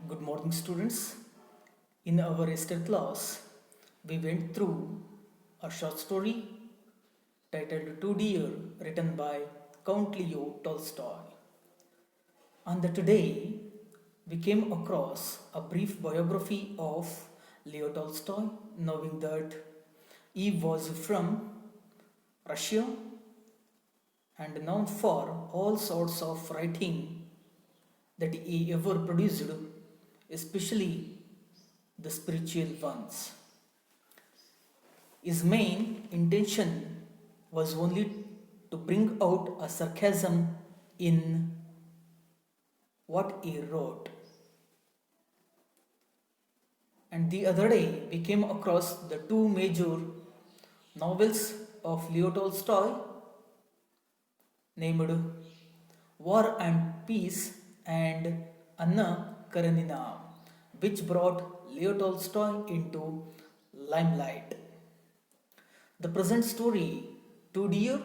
Good morning, students. In our Esther class, we went through a short story titled Two Deer, written by Count Leo Tolstoy. And today, we came across a brief biography of Leo Tolstoy, knowing that he was from Russia and known for all sorts of writing that he ever produced, especially the spiritual ones. His main intention was only to bring out a sarcasm in what he wrote. And the other day, we came across the two major novels of Leo Tolstoy named War and Peace and Anna Karenina, which brought Leo Tolstoy into limelight. The present story, Two Deer,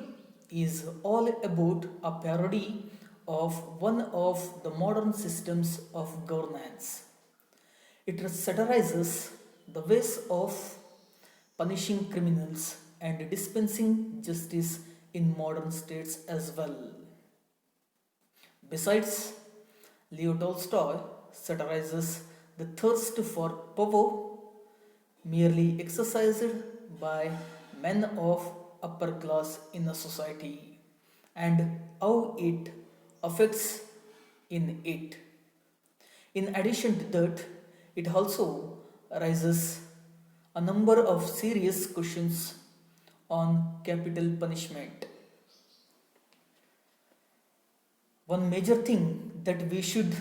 is all about a parody of one of the modern systems of governance. It satirizes the ways of punishing criminals and dispensing justice in modern states as well. Besides, Leo Tolstoy satirizes the thirst for power merely exercised by men of upper class in a society and how it affects in it. In addition to that, it also raises a number of serious questions on capital punishment. One major thing that we should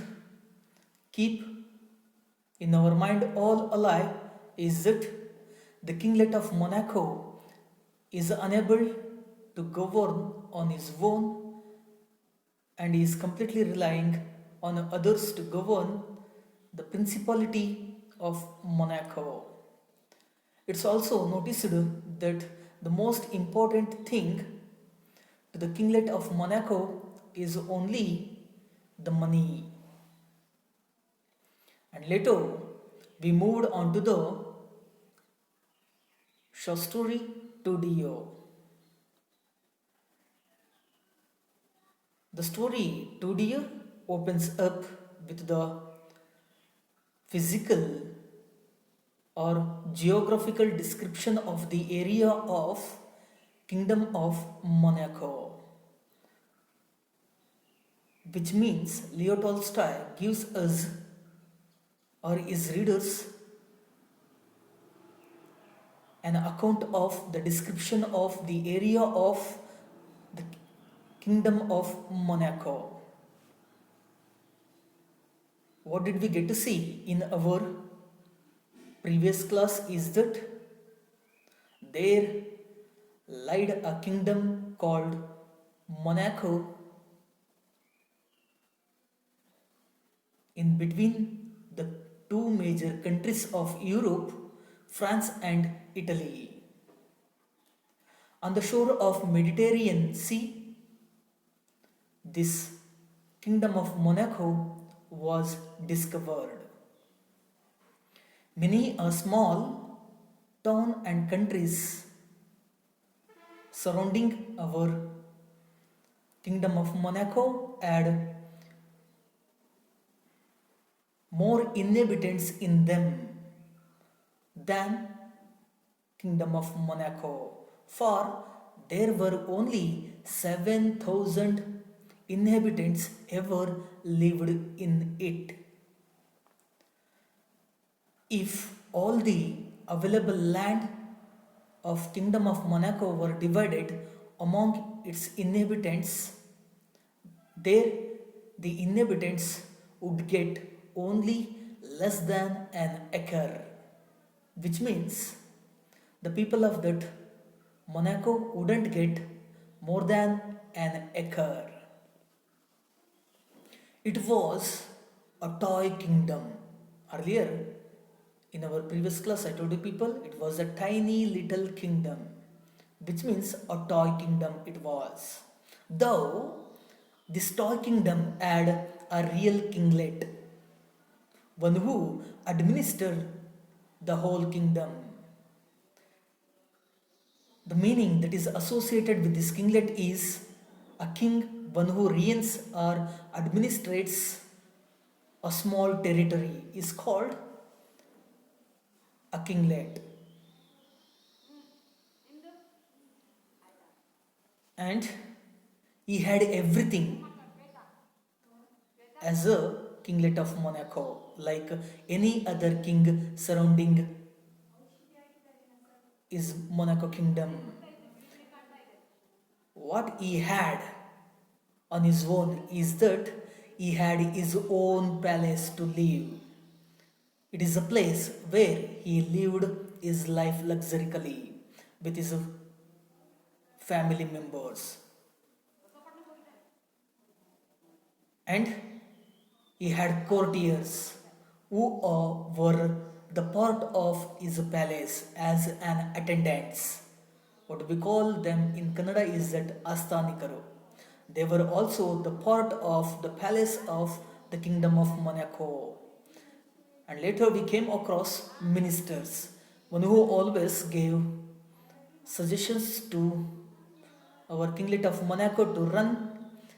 keep in our mind all alive is that the kinglet of Monaco is unable to govern on his own and is completely relying on others to govern the principality of Monaco. It's also noticed that the most important thing to the kinglet of Monaco is only the money. And later we moved on to the short story Two Deer. The story Two Deer opens up with the physical or geographical description of the area of Kingdom of Monaco, which means Leo Tolstoy gives us or his readers an account of the description of the area of the Kingdom of Monaco. What did we get to see in our previous class is that there lied a kingdom called Monaco in between the two major countries of Europe, France and Italy. On the shore of Mediterranean Sea, this kingdom of Monaco was discovered. Many a small town and countries surrounding our kingdom of Monaco had more inhabitants in them than kingdom of Monaco, for there were only 7,000 inhabitants ever lived in it. If all the available land of kingdom of Monaco were divided among its inhabitants, there the inhabitants would get only less than an acre, which means the people of that Monaco wouldn't get more than an acre. It was a toy kingdom. Earlier, in our previous class, I told you people it was a tiny little kingdom, which means a toy kingdom it was. Though this toy kingdom had a real kinglet one who administered the whole kingdom. The meaning that is associated with this kinglet is a king, one who reigns or administrates a small territory, is called a kinglet. And he had everything as a kinglet of Monaco, like any other king surrounding is Monaco kingdom. What he had on his own is that he had his own palace to live. It is a place where he lived his life luxuriously with his family members. And he had courtiers who were the part of his palace as an attendants. What we call them in Kannada is that Asthanikaru. They were also the part of the palace of the kingdom of Monaco. And later we came across ministers, one who always gave suggestions to our kinglet of Monaco to run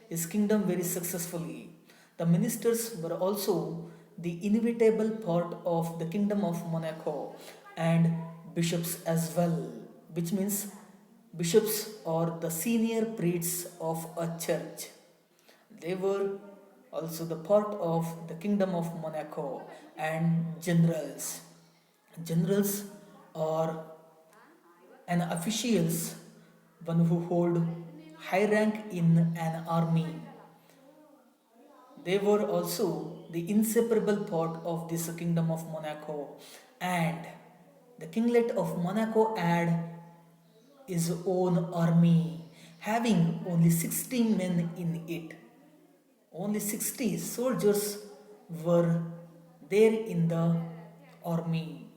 his kingdom very successfully. The ministers were also the inevitable part of the kingdom of Monaco and bishops as well, which means bishops are the senior priests of a church. They were also the part of the kingdom of Monaco and generals. Generals are an officials, one who hold high rank in an army. They were also the inseparable part of this kingdom of Monaco, and the kinglet of Monaco had his own army, having only 60 men in it. Only 60 soldiers were there in the army.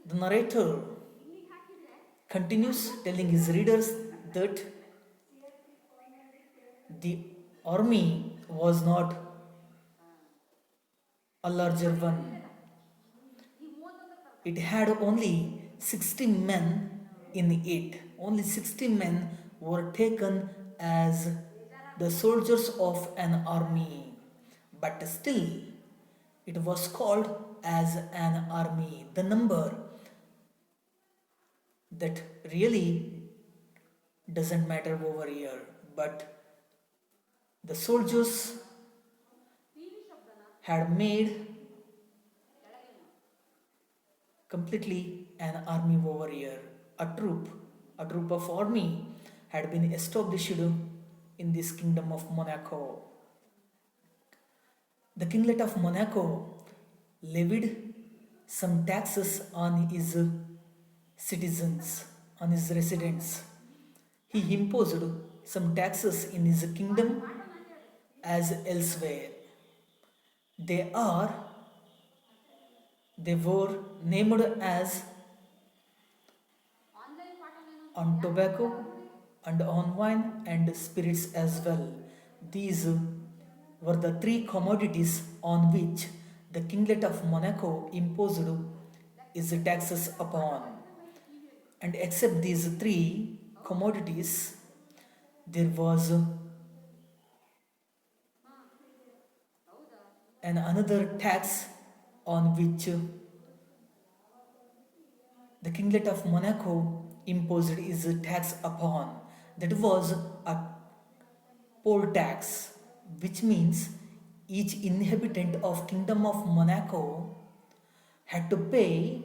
The narrator continues telling his readers that the army was not a larger one. It had only 60 men in it. Only 60 men were taken as the soldiers of an army. But still, it was called as an army. The number that really doesn't matter over here, but the soldiers had made completely an army over here. A troop of army had been established in this kingdom of Monaco. The kinglet of Monaco levied some taxes on his citizens, on his residents. He imposed some taxes in his kingdom as elsewhere. They are they were named as on tobacco and on wine and spirits as well. These were the three commodities on which the kinglet of Monaco imposed his taxes upon. And except these three commodities, there was another tax on which the kinglet of Monaco imposed his tax upon. That was a poll tax, which means each inhabitant of kingdom of Monaco had to pay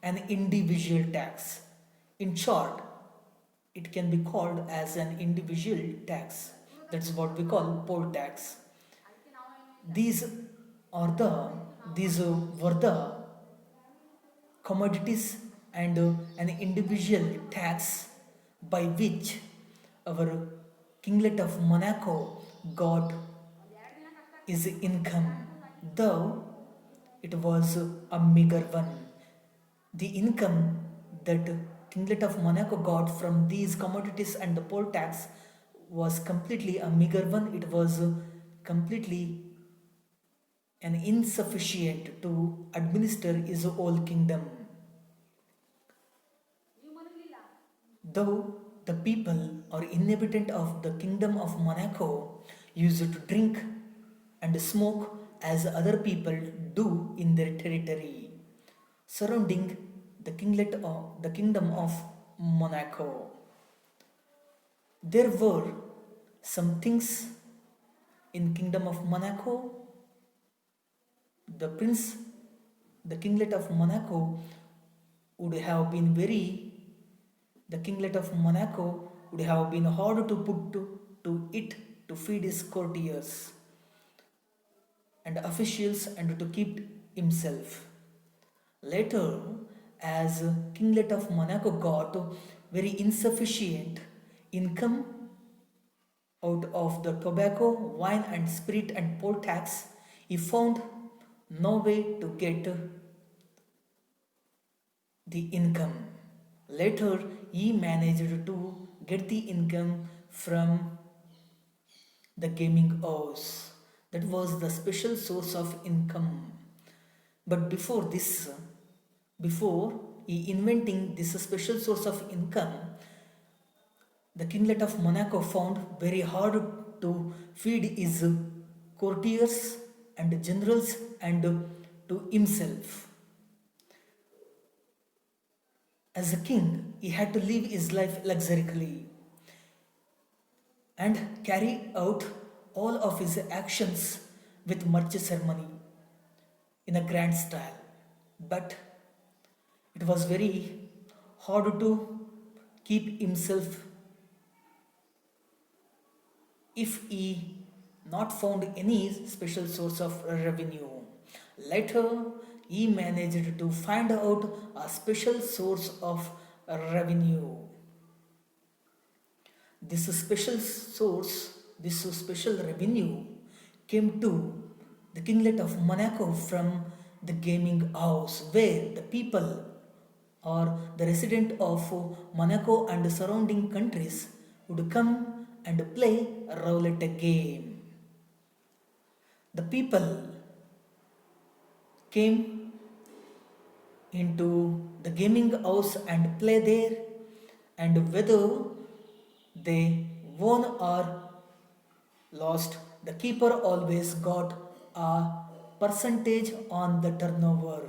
an individual tax. In short, it can be called as an individual tax. That's what we call poll tax. These are the these were the commodities and an individual tax by which our kinglet of Monaco got his income, though it was a meager one. The income that kinglet of Monaco got from these commodities and the poll tax was completely a meager one. It was completely and insufficient to administer his whole kingdom. Though the people or inhabitant of the kingdom of Monaco used to drink and smoke as other people do in their territory surrounding the kingdom of Monaco. There were some things in kingdom of Monaco. The prince, the kinglet of Monaco would have been very the kinglet of Monaco would have been hard to put to it to feed his courtiers and officials and to keep himself. Later, as kinglet of Monaco got very insufficient income out of the tobacco, wine and spirit and poll tax, he found no way to get the income. Later, he managed to get the income from the gaming house. That was the special source of income. But before he inventing this special source of income, the kinglet of Monaco found very hard to feed his courtiers and generals and to himself. As a king, he had to live his life luxuriously and carry out all of his actions with much ceremony in a grand style. But it was very hard to keep himself if he not found any special source of revenue. Later, he managed to find out a special source of revenue. This special source, this special revenue came to the kinglet of Monaco from the gaming house where the people or the resident of Monaco and the surrounding countries would come and play a roulette game. The people came into the gaming house and play there, and whether they won or lost, the keeper always got a percentage on the turnover.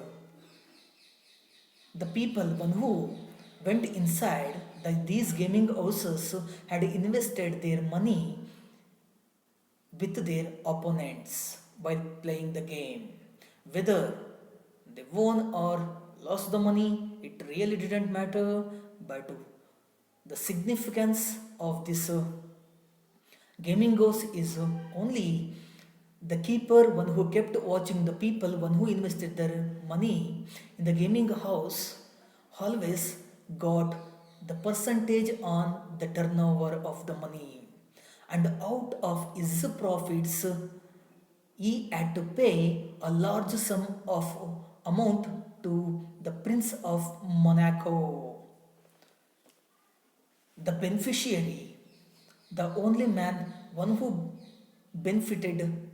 The people one who went inside these gaming houses had invested their money with their opponents while playing the game. Whether they won or lost the money, it really didn't matter, but the significance of this gaming house is only the keeper, one who kept watching the people, one who invested their money in the gaming house, always got the percentage on the turnover of the money. And out of his profits, he had to pay a large sum of amount to the Prince of Monaco. The beneficiary, the only man, one who benefited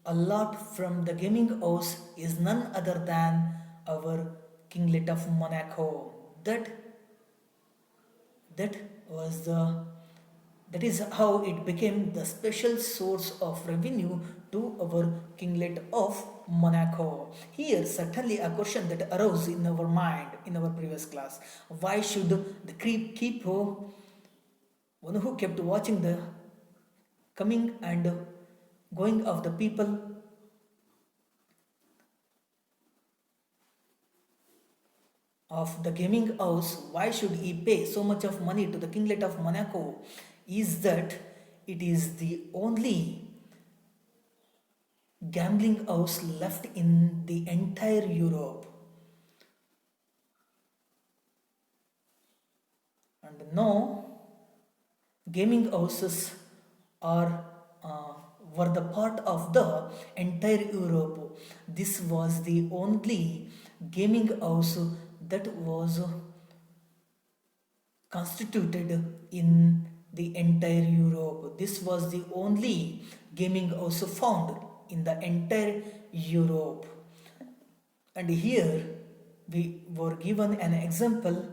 a lot from the gaming house is none other than our kinglet of Monaco. That was the that is how it became the special source of revenue to our kinglet of Monaco. Here, certainly a question that arose in our mind in our previous class: why should the keeper, one who kept watching the coming and going of the people, of the gaming house, why should he pay so much of money to the kinglet of Monaco? Is that it is the only gambling house left in the entire Europe. And now, gaming houses are were the part of the entire Europe. This was the only gaming house that was constituted in the entire Europe. This was the only gaming house found in the entire Europe. And here we were given an example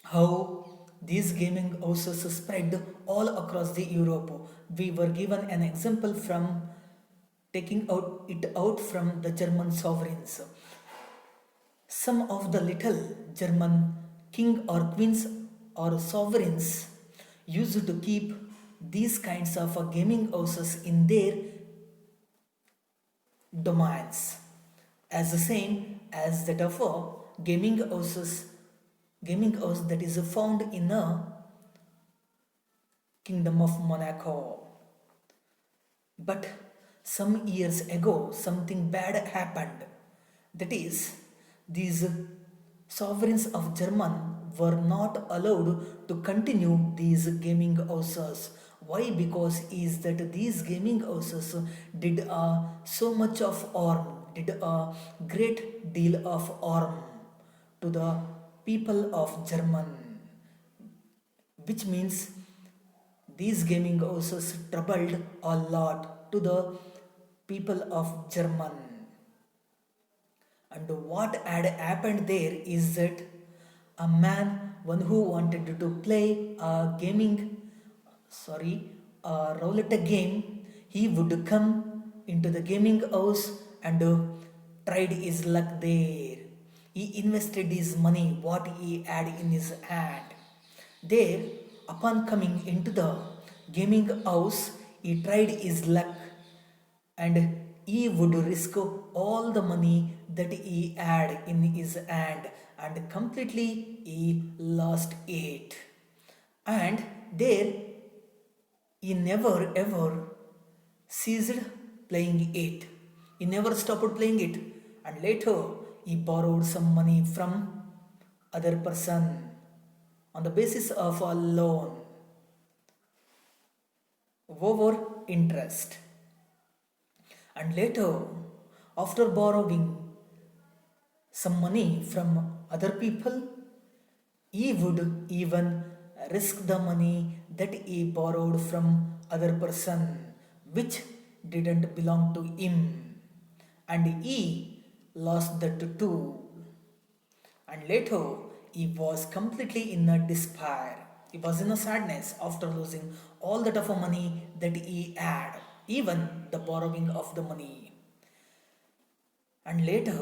how these gaming houses spread all across the Europe. We were given an example from taking out from the German sovereigns. Some of the little German king or queens or sovereigns used to keep these kinds of gaming houses in their domains, as the same as that of gaming house that is found in a kingdom of Monaco. But some years ago, something bad happened. That is, these sovereigns of German were not allowed to continue these gaming houses. Why? Because is that these gaming houses did so much of harm, did a great deal of harm to the people of German, which means these gaming houses troubled a lot to the people of German. And what had happened there is that a man, one who wanted to play a roulette game, he would come into the gaming house and tried his luck there. He invested his money, what he had in his hand. There, upon coming into the gaming house, he tried his luck and he would risk all the money that he had in his hand and completely he lost it. And there he never ever ceased playing it. He never stopped playing it, and later he borrowed some money from other person on the basis of a loan over interest. And later, after borrowing some money from other people, he would even risk the money that he borrowed from other person which didn't belong to him, and he lost that too. And later he was completely in a despair. He was in a sadness after losing all that of money that he had, even the borrowing of the money. And later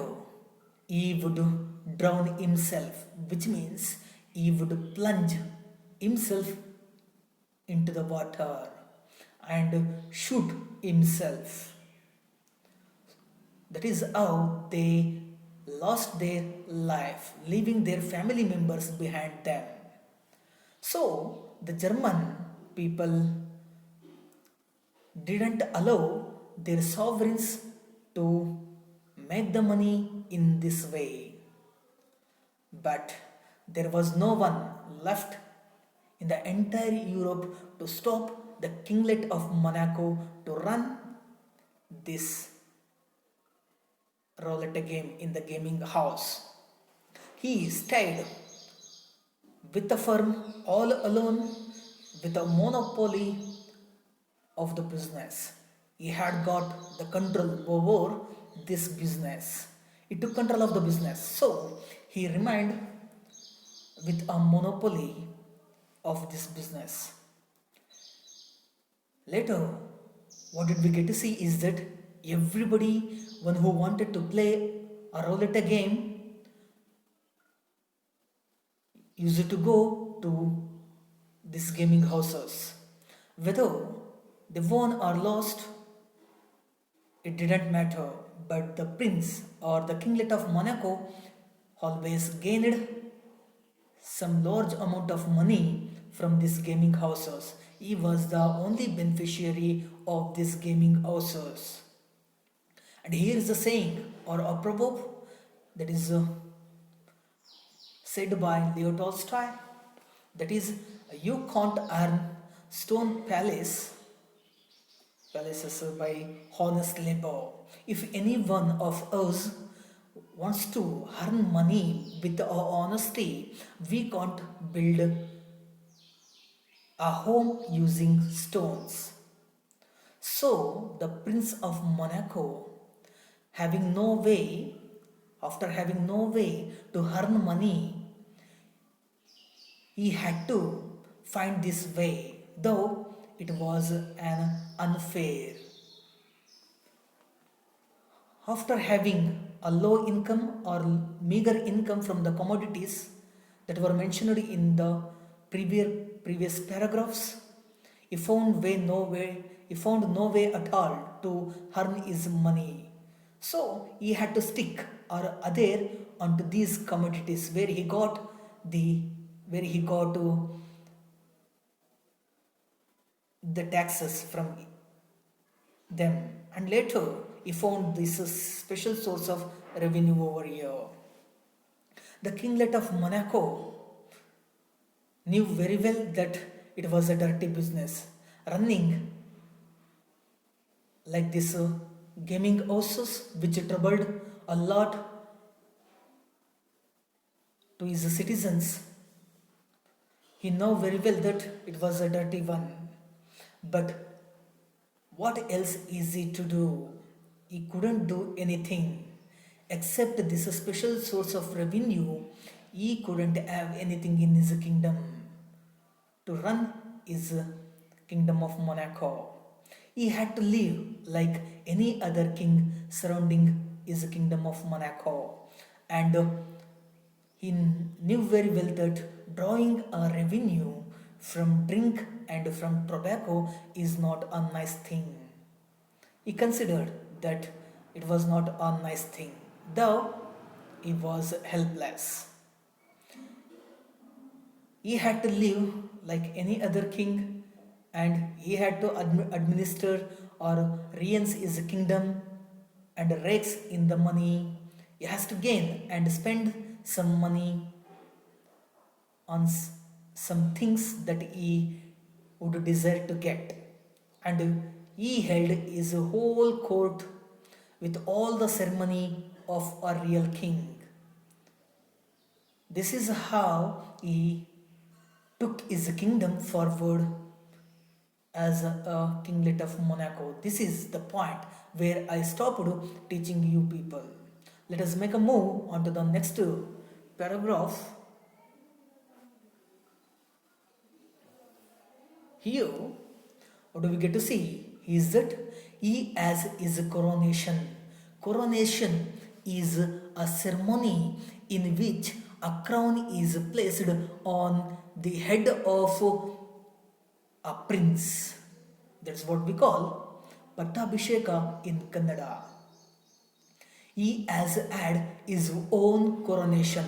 he would drown himself, which means he would plunge himself into the water and shoot himself. That is how they lost their life, leaving their family members behind them. So, the German people didn't allow their sovereigns to make the money in this way. But there was no one left in the entire Europe to stop the kinglet of Monaco to run this roulette game in the gaming house. He stayed with the firm all alone with a monopoly of the business. He had got the control over this business. He took control of the business. So he remained with a monopoly of this business. Later, what did we get to see is that everybody, one who wanted to play a roulette game, used to go to these gaming houses. Whether they won or lost, it didn't matter, but the prince or the kinglet of Monaco always gained some large amount of money from these gaming houses. He was the only beneficiary of these gaming houses. And here is a saying or a proverb that is said by Leo Tolstoy, that is, you can't earn stone palaces by honest labor. If any one of us wants to earn money with honesty, we can't build a home using stones. So the Prince of Monaco, having no way, after having no way to earn money, he had to find this way, though it was an unfair. After having a low income or meager income from the commodities that were mentioned in the previous paragraphs, he found no way at all to earn his money. So he had to stick or adhere onto these commodities the where he got the taxes from them, and later he found this special source of revenue over here. The kinglet of Monaco knew very well that it was a dirty business running like this gaming houses which troubled a lot to his citizens. He knew very well that it was a dirty one, but what else is he to do? He couldn't do anything except this special source of revenue. He couldn't have anything in his kingdom to run his kingdom of Monaco. He had to live like any other king surrounding his kingdom of Monaco, and he knew very well that drawing a revenue from drink and from tobacco is not a nice thing. He considered that it was not a nice thing, though he was helpless. He had to live like any other king, and he had to administer or reigns his kingdom and rakes in the money. He has to gain and spend some money on some things that he would desire to get. And he held his whole court with all the ceremony of a real king. This is how he took his kingdom forward as a kinglet of Monaco. This is the point where I stopped teaching you people. Let us make a move on to the next paragraph. Here, what do we get to see is that he has his coronation. Coronation is a ceremony in which a crown is placed on the head of a prince. That's what we call Pattabhisheka in Kannada. He has had his own coronation.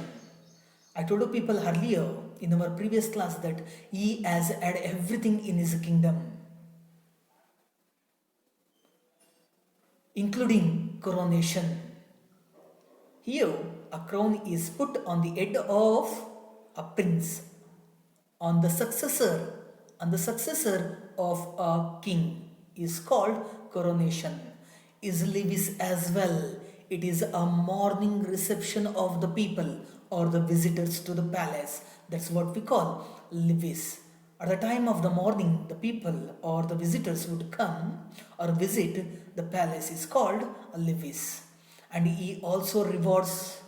I told you people earlier in our previous class that he has had everything in his kingdom, including coronation. Here, a crown is put on the head of a prince, on the successor of a king is called coronation. Is levis as well. It is a morning reception of the people or the visitors to the palace. That's what we call levis. At the time of the morning, the people or the visitors would come or visit the palace is called a levis. And he also rewards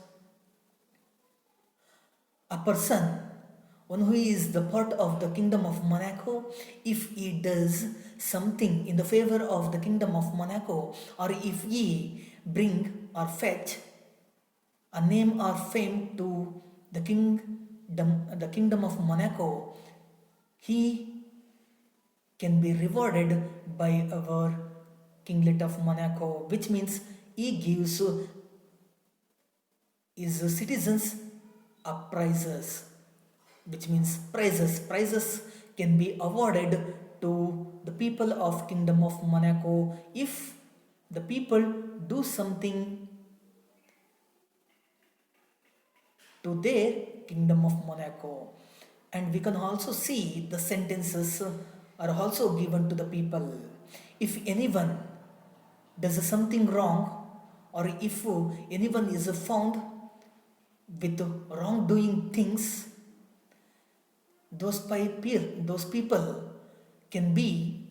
a person, one who is the part of the kingdom of Monaco, if he does something in the favor of the kingdom of Monaco, or if he bring or fetch a name or fame to the kingdom of Monaco, he can be rewarded by our kinglet of Monaco, which means he gives his citizens a prizes, which means prizes can be awarded to the people of kingdom of Monaco if the people do something to their kingdom of Monaco. And we can also see the sentences are also given to the people. If anyone does something wrong or if anyone is found with wrongdoing things, those people can be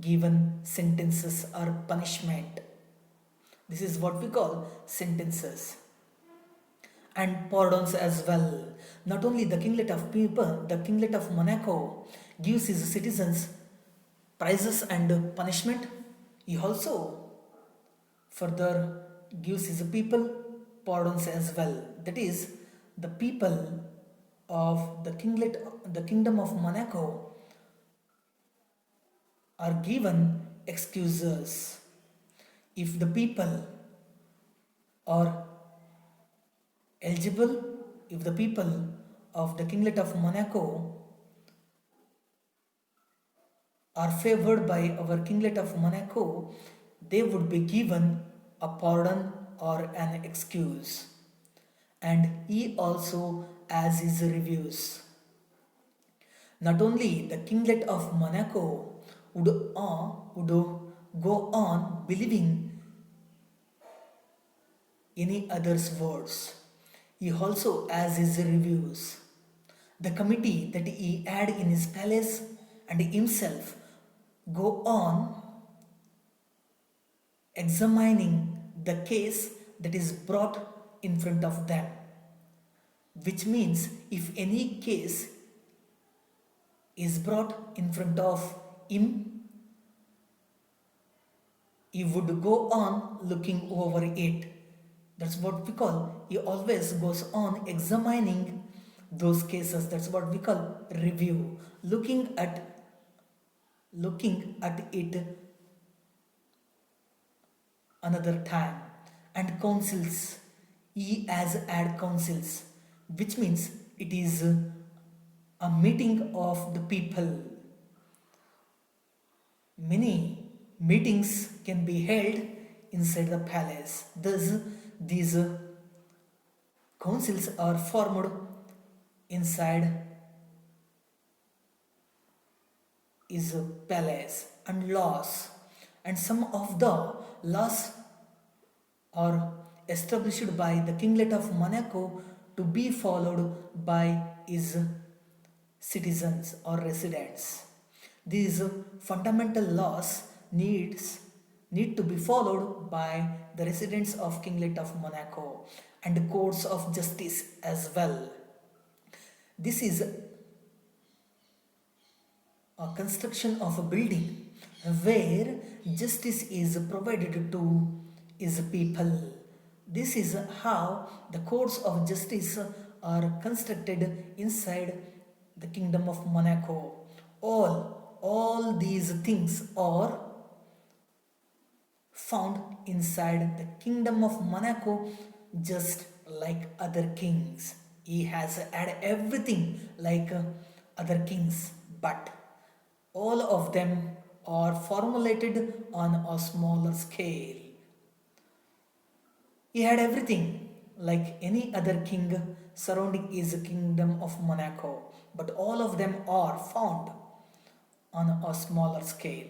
given sentences or punishment. This is what we call sentences. And pardons as well. Not only the kinglet of people, the kinglet of Monaco gives his citizens prizes and punishment. He also further gives his people pardons as well. That is, the people of the kingdom of Monaco are given excuses. If the people are eligible, if the people of the kinglet of Monaco are favored by our kinglet of Monaco, they would be given a pardon or an excuse. And he also has his reviews. Not only the kinglet of Monaco would go on believing any other's words, he also has his reviews. The committee that he had in his palace and himself go on examining the case that is brought in front of them. Which means if any case is brought in front of him, he would go on looking over it. That's what we call, he always goes on examining those cases. That's what we call review. Looking at it another time. And councils, he has had councils, which means it is a meeting of the people. Many meetings can be held inside the palace. Thus, these councils are formed inside his palace. And laws, and some of the laws are established by the kinglet of Monaco to be followed by his citizens or residents. These fundamental laws need to be followed by the residents of kinglet of Monaco and courts of justice as well. This is a construction of a building where justice is provided to his people. This is how the courts of justice are constructed inside the kingdom of Monaco. All these things are found inside the kingdom of Monaco, just like other kings. He has had everything like other kings, but all of them are formulated on a smaller scale. He had everything like any other king surrounding his kingdom of Monaco, but all of them are found on a smaller scale.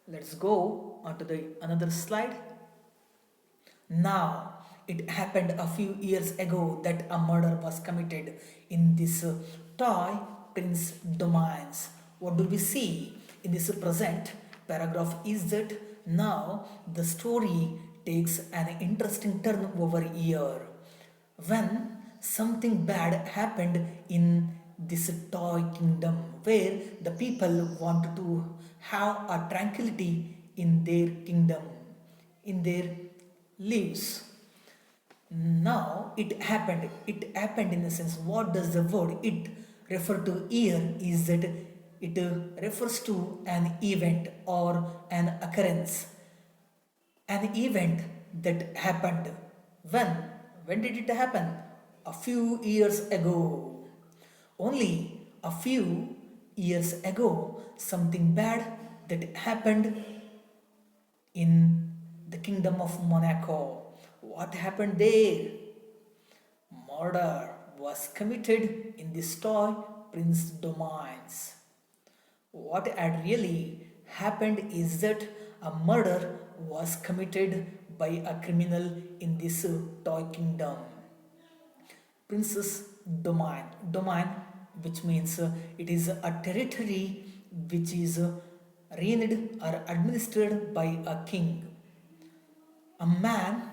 Let's go on to the another slide. Now, it happened a few years ago that a murder was committed in this toy prince domains. What do we see in this present paragraph is that now the story takes an interesting turn over here. When something bad happened in this toy kingdom where the people want to have a tranquility in their kingdom, in their lives. Now it happened. It happened in the sense, what does the word it refer to here is that it refers to an event or an occurrence. An event that happened. When? When did it happen? A few years ago. Only a few years ago, something bad that happened in the kingdom of Monaco. What happened there? Murder was committed in this toy prince domains. What had really happened is that a murder was committed by a criminal in this toy kingdom. Princess domain. Domain, which means it is a territory which is reigned or administered by a king. A man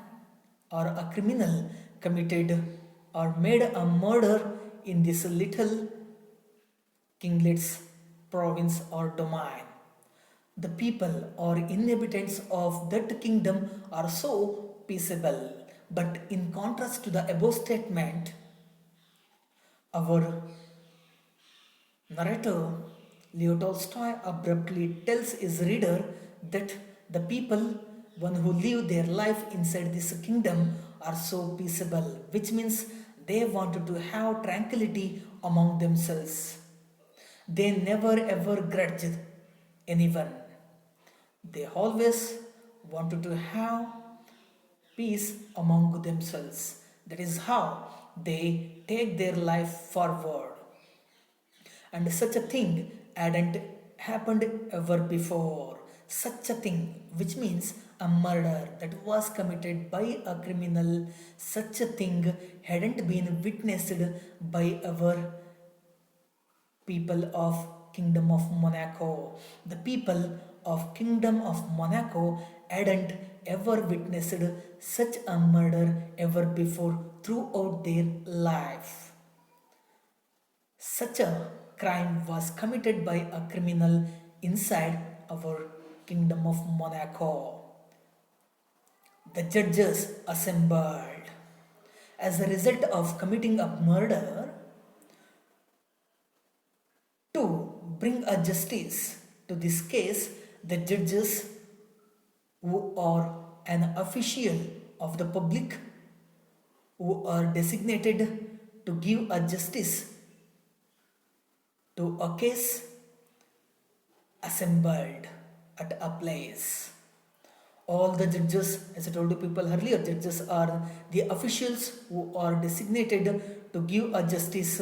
or a criminal committed or made a murder in this little kinglet's province or domain. The people or inhabitants of that kingdom are so peaceable. But in contrast to the above statement, our narrator Leo Tolstoy abruptly tells his reader that the people, one who live their life inside this kingdom, are so peaceable, which means they wanted to have tranquility among themselves. They never ever grudged anyone. They always wanted to have peace among themselves. That is how they take their life forward. And such a thing hadn't happened ever before. Such a thing, which means a murder that was committed by a criminal, such a thing hadn't been witnessed by our people of Kingdom of Monaco. The people of Kingdom of Monaco hadn't ever witnessed such a murder ever before throughout their life. Such a crime was committed by a criminal inside our Kingdom of Monaco. The judges assembled. As a result of committing a murder, to bring a justice to this case, the judges who are an official of the public, who are designated to give a justice to a case, assembled at a place. All the judges, as I told you people earlier, judges are the officials who are designated to give a justice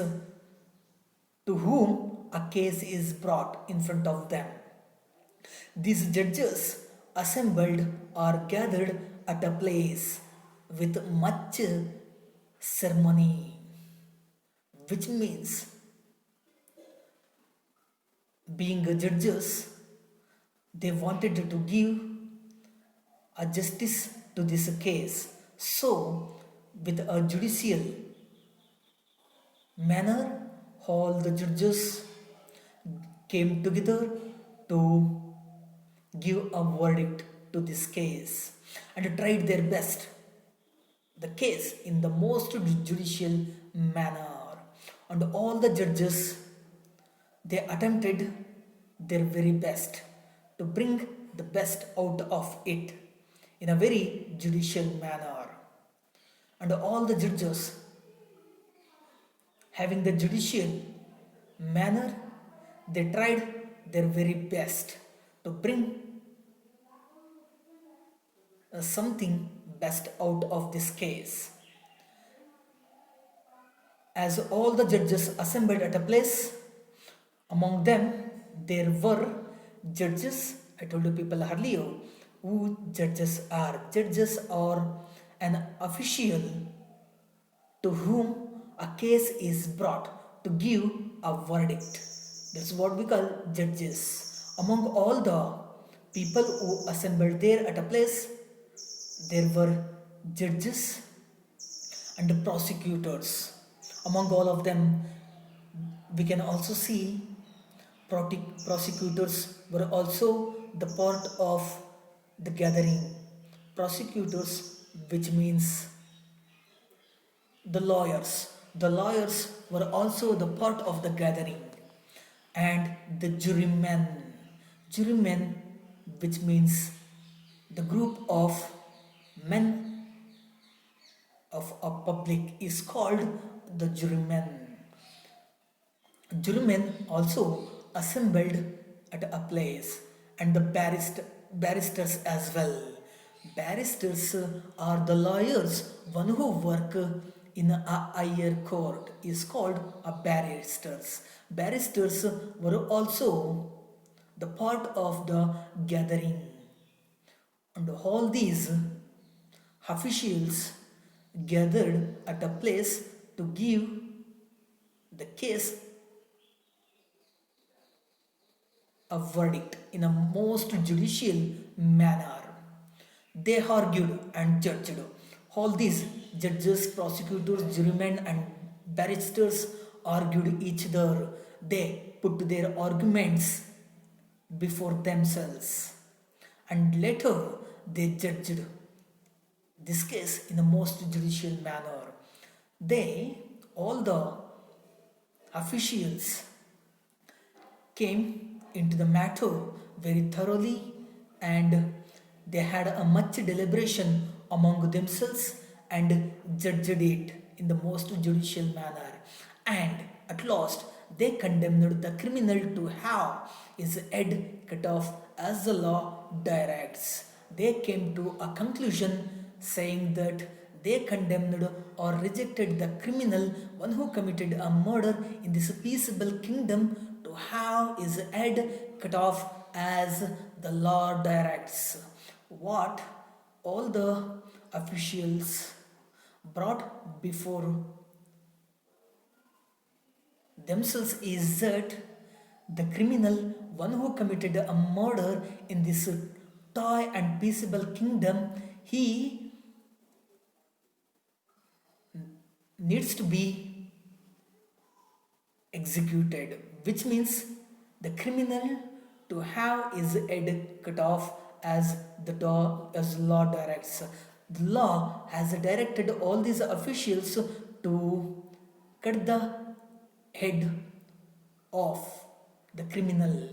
to whom a case is brought in front of them. These judges assembled or gathered at a place with much ceremony, which means being judges, they wanted to give a justice to this case. So, with a judicial manner, all the judges came together to give a verdict to this case and tried their best the case in the most judicial manner. And all the judges, they attempted their very best to bring the best out of it in a very judicial manner. And all the judges, having the judicial manner, they tried their very best to bring something best out of this case. As all the judges assembled at a place, among them there were judges. I told you people earlier who judges are. Judges are an official to whom a case is brought to give a verdict. That's what we call judges. Among all the people who assembled there at a place, there were judges and prosecutors. Among all of them, we can also see prosecutors were also the part of the gathering. Prosecutors, which means the lawyers. The lawyers were also the part of the gathering. And the jurymen. Jurymen, which means the group of men of a public, is called the jurymen. Jurymen also assembled at a place, and the barristers as well. Barristers are the lawyers, one who work in a higher court is called a barristers. Barristers were also the part of the gathering. And all these officials gathered at a place to give the case a verdict in a most judicial manner. They argued and judged. All these judges, prosecutors, jurymen, and barristers argued each other. They put their arguments before themselves and later they judged this case in the most judicial manner. They, all the officials, came into the matter very thoroughly and they had a much deliberation among themselves and judged it in the most judicial manner. And at last, they condemned the criminal to have his head cut off as the law directs. They came to a conclusion saying that they condemned or rejected the criminal, one who committed a murder in this peaceable kingdom, to have his head cut off as the law directs. What all the officials brought before themselves is that the criminal, one who committed a murder in this toy and peaceable kingdom, he needs to be executed, which means the criminal to have his head cut off as as law directs. The law has directed all these officials to cut the head of the criminal.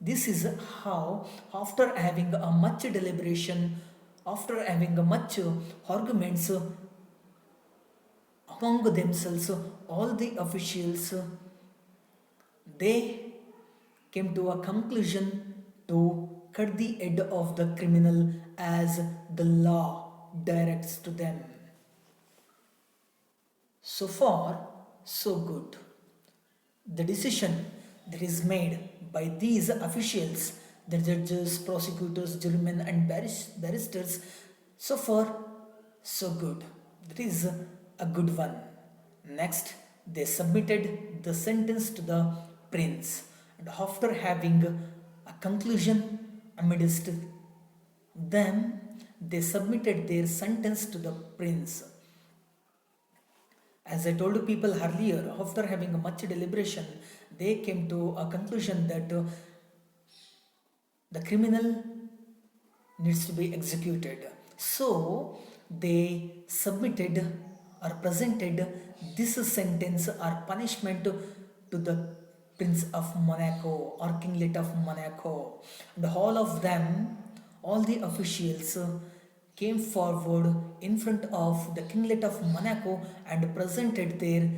This is how, after having a much deliberation, after having a much arguments among themselves, all the officials they came to a conclusion to cut the head of the criminal as the law directs to them. So far, so good. The decision that is made by these officials, the judges, prosecutors, jurymen, and barristers, so far, so good. That is a good one. Next, they submitted the sentence to the prince, and after having a conclusion amidst them, they submitted their sentence to the prince. As I told people earlier, after having a much deliberation, they came to a conclusion that the criminal needs to be executed. So they submitted or presented this sentence or punishment to the Prince of Monaco or Kinglet of Monaco. And all of them, all the officials, came forward in front of the Kinglet of Monaco and presented their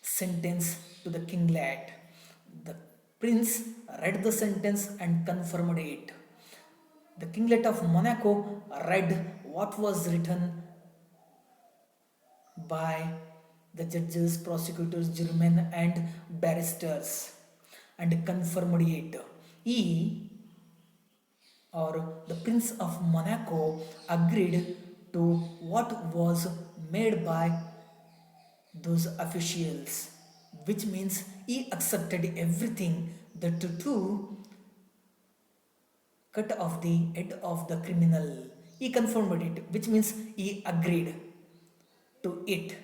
sentence to the kinglet. The prince read the sentence and confirmed it. The Kinglet of Monaco read what was written by the judges, prosecutors, jurymen, and barristers and confirmed it. He, or the Prince of Monaco, agreed to what was made by those officials, which means he accepted everything that to cut off the head of the criminal. He confirmed it, which means he agreed to it,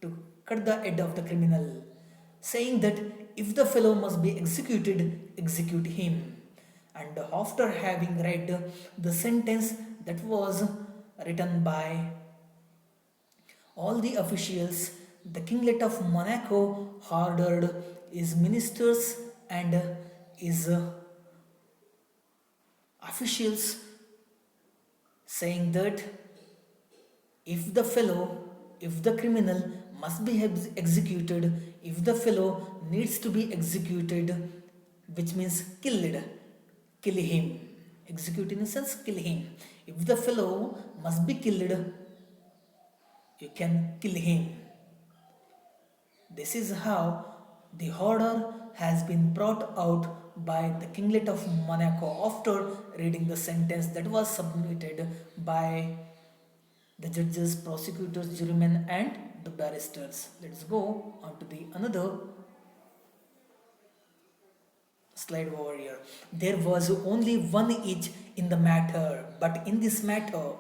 to cut the head of the criminal, saying that if the fellow must be executed, execute him. And after having read the sentence that was written by all the officials, the Kinglet of Monaco ordered his ministers and his officials, saying that if the fellow, if the criminal must be executed, if the fellow needs to be executed, which means killed, kill him. Execute in a sense, kill him. If the fellow must be killed, you can kill him. This is how the order has been brought out by the Kinglet of Monaco after reading the sentence that was submitted by the judges, prosecutors, jurymen, and the barristers. Let's go on to the another slide over here. There was only one each in the matter, but in this matter,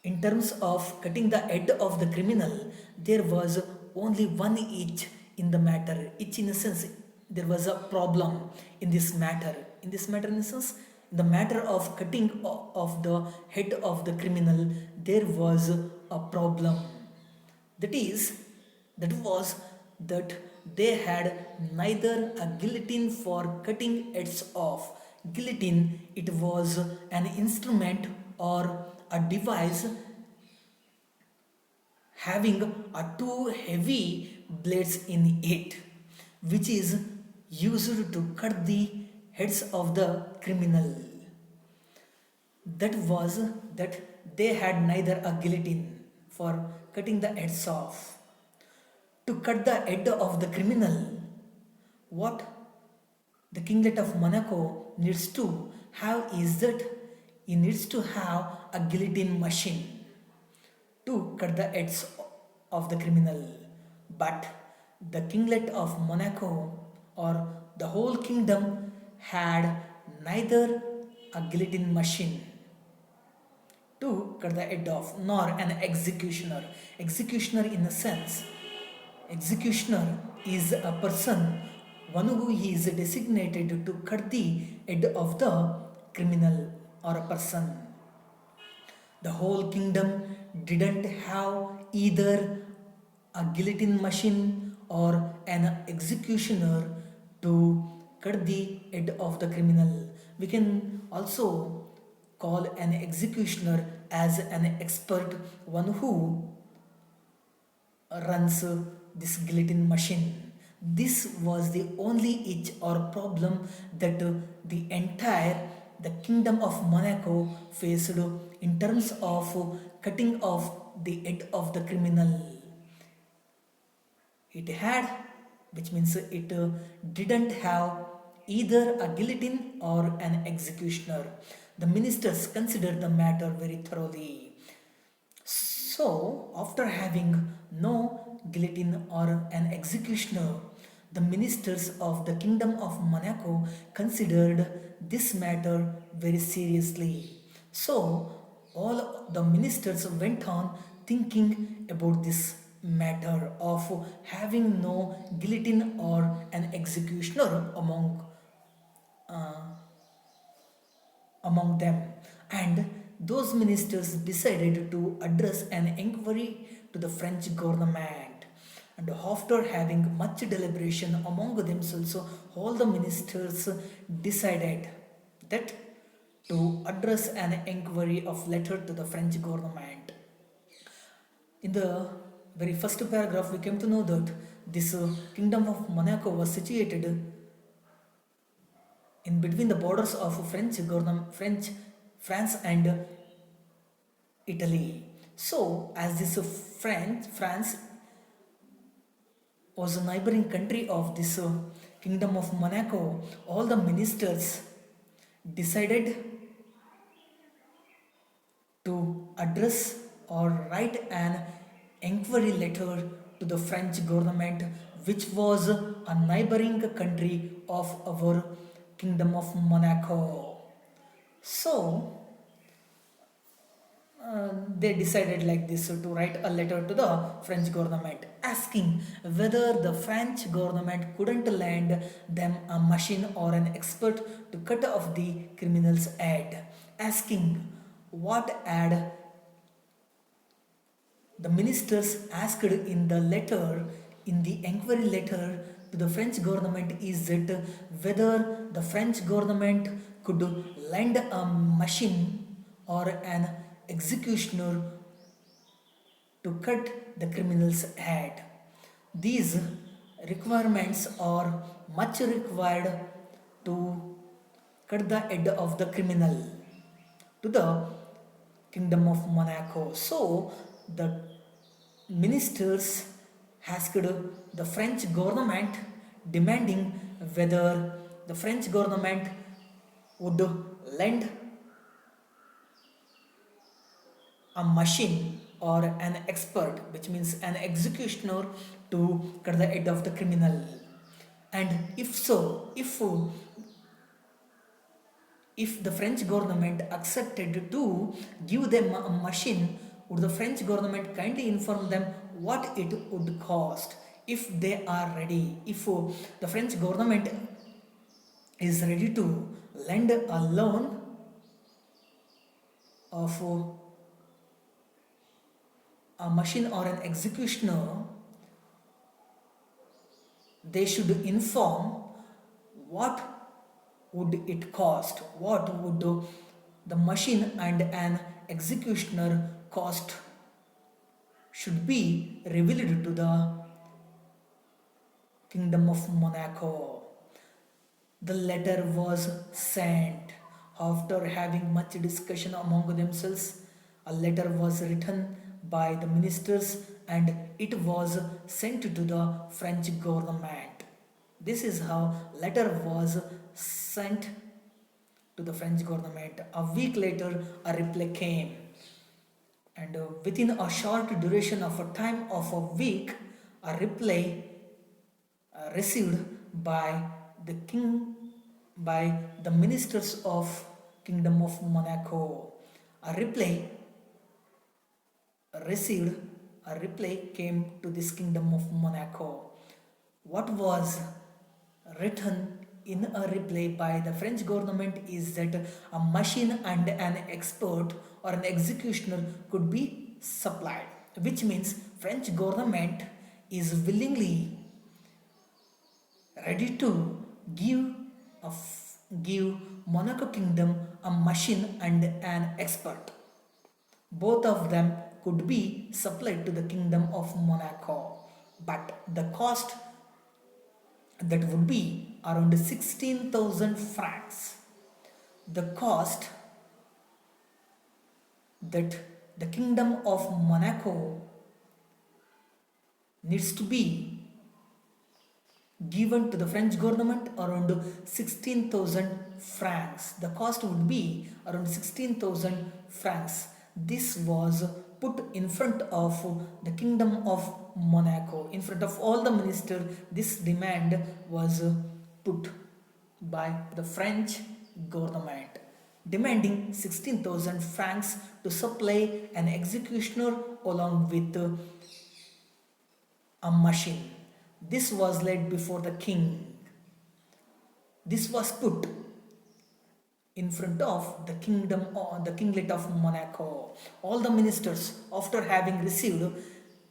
in terms of cutting the head of the criminal, there was only one each in the matter. Each, in the sense, there was a problem in this matter. In this matter, in the sense, in the matter of cutting of the head of the criminal, there was a problem. That is, that was that they had neither a guillotine for cutting heads off. Guillotine, it was an instrument or a device having a two heavy blades in it, which is used to cut the heads of the criminal. That was that they had neither a guillotine for cutting the heads off. To cut the head of the criminal, what the kinglet of Monaco needs to have is that he needs to have a guillotine machine to cut the heads of the criminal. But the kinglet of Monaco or the whole kingdom had neither a guillotine machine to cut the head off nor an executioner. Executioner, in a sense, executioner is a person, one who is designated to cut the head of the criminal or a person. The whole kingdom didn't have either a guillotine machine or an executioner to cut the head of the criminal. We can also call an executioner as an expert, one who runs this guillotine machine. This was the only itch or problem that the entire the kingdom of Monaco faced in terms of cutting off the head of the criminal. It had, which means it didn't have either a guillotine or an executioner. The ministers considered the matter very thoroughly. So, after having no guillotine or an executioner, the ministers of the kingdom of Monaco considered this matter very seriously. So, all the ministers went on thinking about this matter of having no guillotine or an executioner among them, and those ministers decided to address an inquiry to the French government. And after having much deliberation among themselves, all the ministers decided that to address an inquiry of letter to the French government. In the very first paragraph, we came to know that this kingdom of Monaco was situated in between the borders of France and Italy. So, as this France was a neighboring country of this kingdom of Monaco, all the ministers decided to address or write an inquiry letter to the French government, which was a neighboring country of our kingdom of Monaco. So, they decided like this to write a letter to the French government asking whether the French government couldn't lend them a machine or an expert to cut off the criminal's head, asking what had the ministers asked in the letter, in the inquiry letter to the French government, is that whether the French government could lend a machine or an executioner to cut the criminal's head. These requirements are much required to cut the head of the criminal to the kingdom of Monaco. So the ministers asked the French government demanding whether the French government would lend a machine or an expert, which means an executioner, to cut the head of the criminal? And if so, if the French government accepted to give them a machine, would the French government kindly inform them what it would cost if they are ready? If the French government is ready to lend a loan of a machine or an executioner, they should inform what would it cost, what would the machine and an executioner cost should be revealed to the Kingdom of Monaco. The letter was sent after having much discussion among themselves. A letter was written by the ministers and it was sent to the French government. This is how letter was sent to the French government. A week later, a reply came, and within a short duration of a time of a week, a reply received by the king, by the ministers of Kingdom of Monaco. A reply received, a reply came to this Kingdom of Monaco. What was written in a reply by the French government is that a machine and an expert or an executioner could be supplied, which means French government is willingly ready to give give Monaco Kingdom a machine and an expert. Both of them could be supplied to the Kingdom of Monaco, but the cost that would be around 16,000 francs. The cost that the Kingdom of Monaco needs to be given to the French government around 16,000 francs. The cost would be around 16,000 francs. This was put in front of the Kingdom of Monaco. In front of all the ministers, this demand was put by the French government, demanding 16,000 francs to supply an executioner along with a machine. This was laid before the king. This was put in front of the kingdom or the kinglet of Monaco. All the ministers, after having received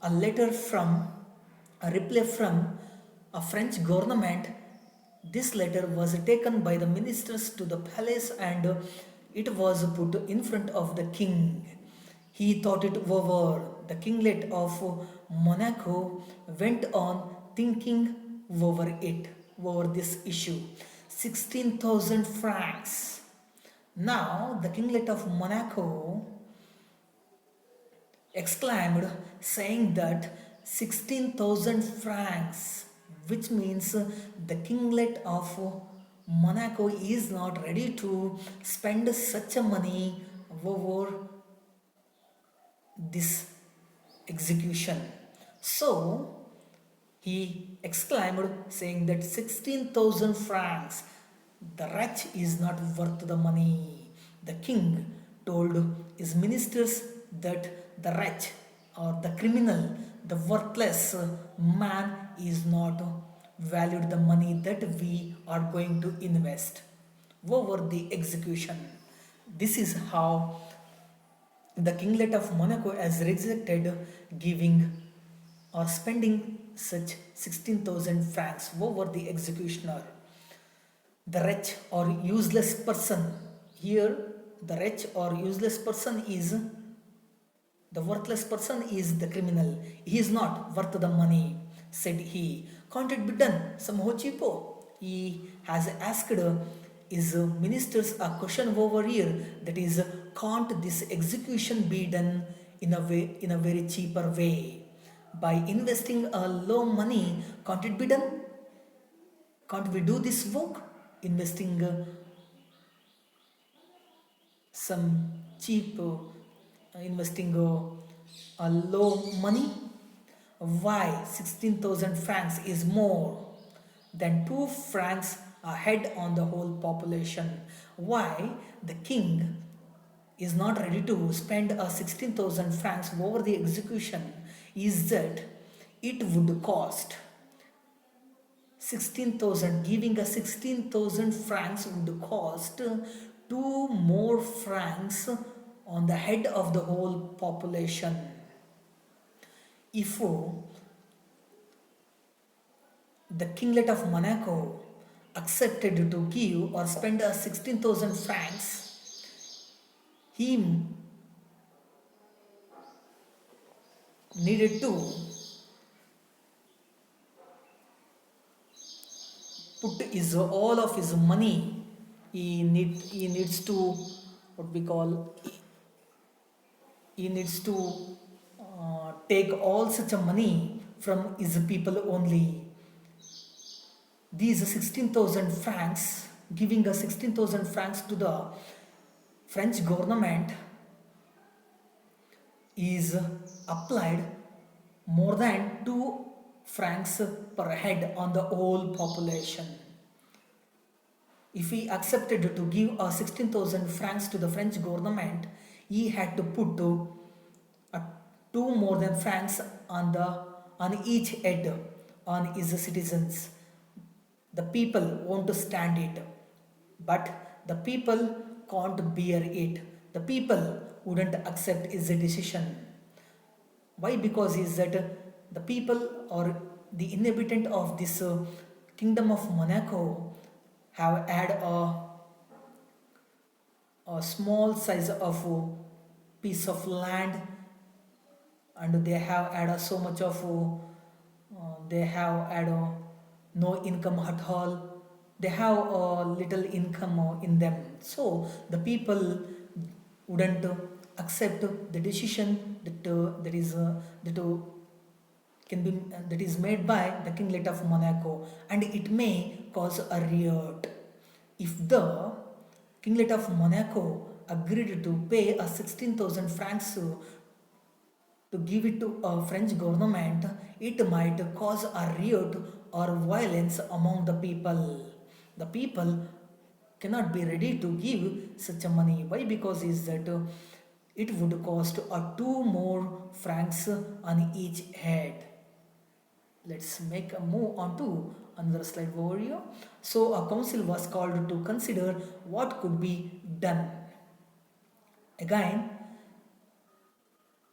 a letter from a reply from a French government, this letter was taken by the ministers to the palace and it was put in front of the king. He thought it over. The kinglet of Monaco went on thinking over it, over this issue. 16,000 francs. Now the kinglet of Monaco exclaimed, saying that 16,000 francs, which means the kinglet of Monaco is not ready to spend such a money over this execution. So he exclaimed, saying that 16,000 francs, the wretch is not worth the money. The king told his ministers that the wretch or the criminal, the worthless man is not valued the money that we are going to invest over the execution. This is how the kinglet of Monaco has rejected giving or spending such 16,000 francs over the executioner. The wretch or useless person, here the wretch or useless person is the worthless person is the criminal. He is not worth the money, said he. Can't it be done somehow cheapo? He has asked his ministers a question over here, that is, can't this execution be done in a very cheaper way? By investing a low money, can't it be done? Can't we do this work? Investing some cheap investing a low money. Why 16,000 francs is more than 2 francs ahead on the whole population? Why the king is not ready to spend a 16,000 francs over the execution is that it would cost 16,000. Giving a 16,000 francs would cost 2 more francs on the head of the whole population. If the kinglet of Monaco accepted to give or spend a 16,000 francs, he needed to put his all of his money. He needs to, what we call, he needs to take all such a money from his people only. These 16,000 francs, giving a 16,000 francs to the French government is applied more than 2 francs per head on the whole population. If he accepted to give a 16,000 francs to the French government, he had to put a 2 more than francs on each head on his citizens. The people won't stand it, but the people can't bear it. The people wouldn't accept his decision. Why? Because is that the people or the inhabitant of this kingdom of Monaco have had a small size of piece of land, and they have had so much of they have had no income at all. They have little income in them, so the people wouldn't accept the decision that can be that is made by the kinglet of Monaco, and it may cause a riot. If the kinglet of Monaco agreed to pay a 16,000 francs to give it to a French government, it might cause a riot or violence among the people. The people cannot be ready to give such a money. Why? Because is that it would cost 2 more francs on each head. Let's make a move on to another slide over here. So a council was called to consider what could be done. Again,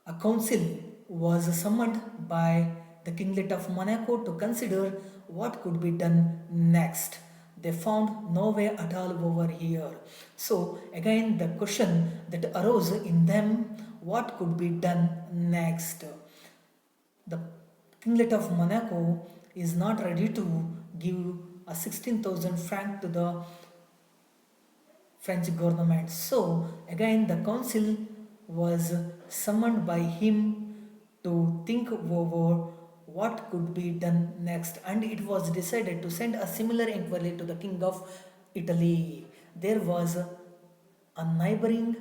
a council was summoned by the kinglet of Monaco to consider what could be done next. They found no way at all over here. So again the question that arose in them, what could be done next? The kinglet of Monaco is not ready to give a 16,000 franc to the French government. So again the council was summoned by him to think over what could be done next, and it was decided to send a similar inquiry to the king of Italy. There was a neighboring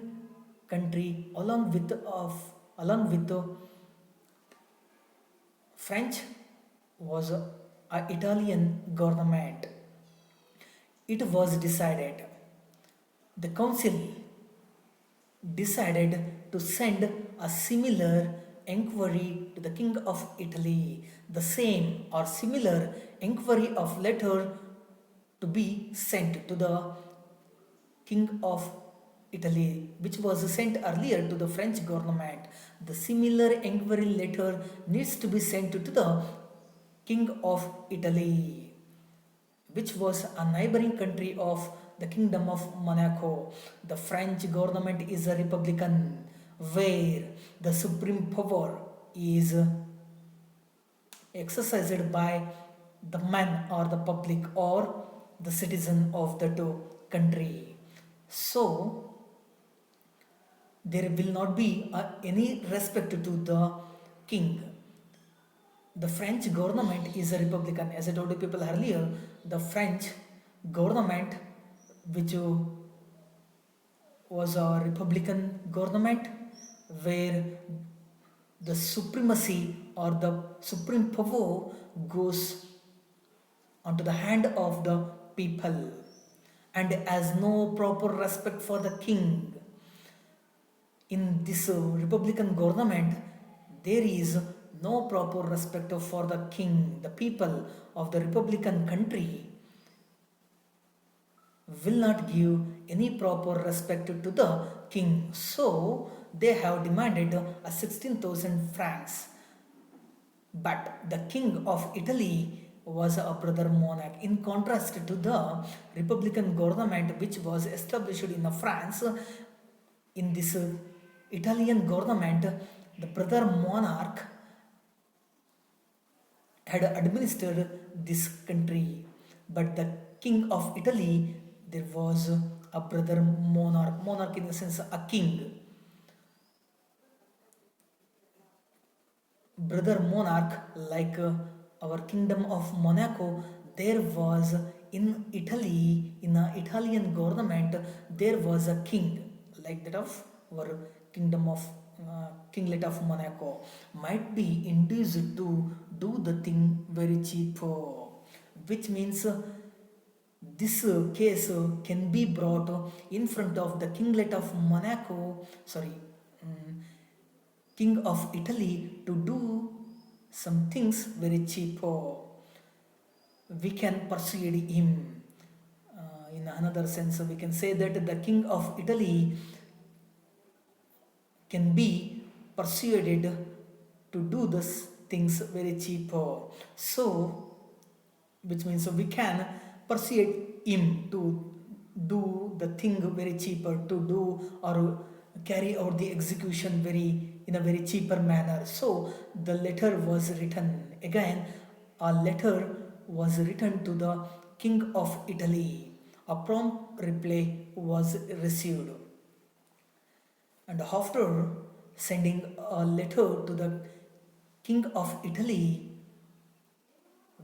country along with the French was a Italian government. It was decided, the council decided to send a similar inquiry to the king of Italy. The same or similar inquiry of letter to be sent to the king of Italy, which was sent earlier to the French government. The similar inquiry letter needs to be sent to the king of Italy, which was a neighboring country of the kingdom of Monaco. The French government is a republican where the supreme power is exercised by the man or the public or the citizen of the country. So there will not be any respect to the king. The French government is a republican. As I told you people earlier, the French government, which was a republican government where the supremacy or the supreme power goes onto the hand of the people and has no proper respect for the king. In this republican government, there is no proper respect for the king. The people of the republican country will not give any proper respect to the king. So they have demanded a 16,000 francs. But the king of Italy was a brother monarch. In contrast to the republican government which was established in France, in this Italian government, the brother monarch had administered this country. But the king of Italy, there was a brother monarch, monarch in the sense a king, brother monarch, like our kingdom of Monaco. There was in Italy, in the Italian government, there was a king like that of our kingdom of kinglet of Monaco. Might be induced to do the thing very cheap, which means this case can be brought in front of the kinglet of Monaco, sorry, mm, king of Italy, to do some things very cheap. We can persuade him. In another sense, we can say that the king of Italy can be persuaded to do these things very cheap. So, which means we can persuade him to do the thing very cheaper, to do or carry out the execution very in a very cheaper manner. So the letter was written again. A letter was written to the king of Italy. A prompt reply was received, and after sending a letter to the king of Italy,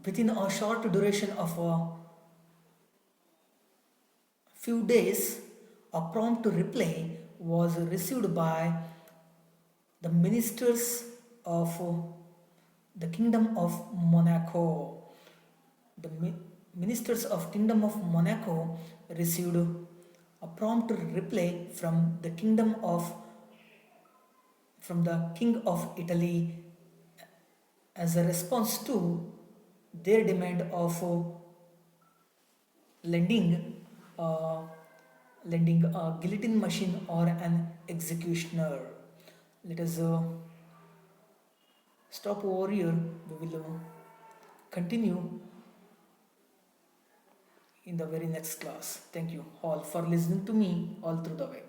within a short duration of a few days, a prompt reply was received by the ministers of the kingdom of Monaco. The ministers of kingdom of Monaco received a prompt reply from the king of Italy as a response to their demand of lending uh, lending a guillotine machine or an executioner. Let us stop over here. We will continue in the very next class. Thank you all for listening to me all through the way.